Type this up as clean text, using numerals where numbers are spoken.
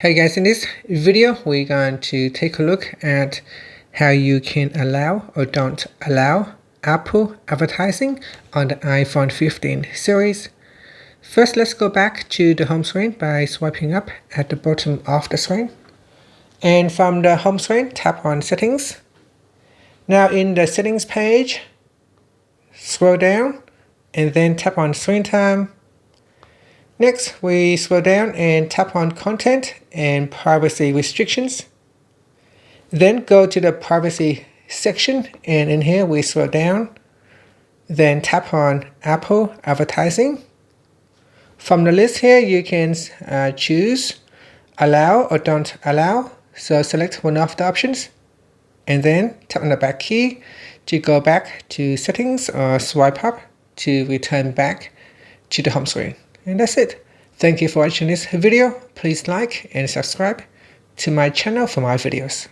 Hey guys, in this video we're going to take a look at how you can allow or don't allow Apple advertising on the iPhone 15 series. First, let's go back to the home screen by swiping up at the bottom of the screen. And from the home screen, tap on Settings. Now in the Settings page, scroll down and then tap on Screen Time. Next, we scroll down and tap on Content and Privacy Restrictions. Then go to the Privacy section, and in here we scroll down. Then tap on Apple Advertising. From the list here, you can choose Allow or Don't Allow. So select one of the options, and then tap on the back key to go back to Settings or swipe up to return back to the home screen. And that's it. Thank you for watching this video. Please like and subscribe to my channel for more videos.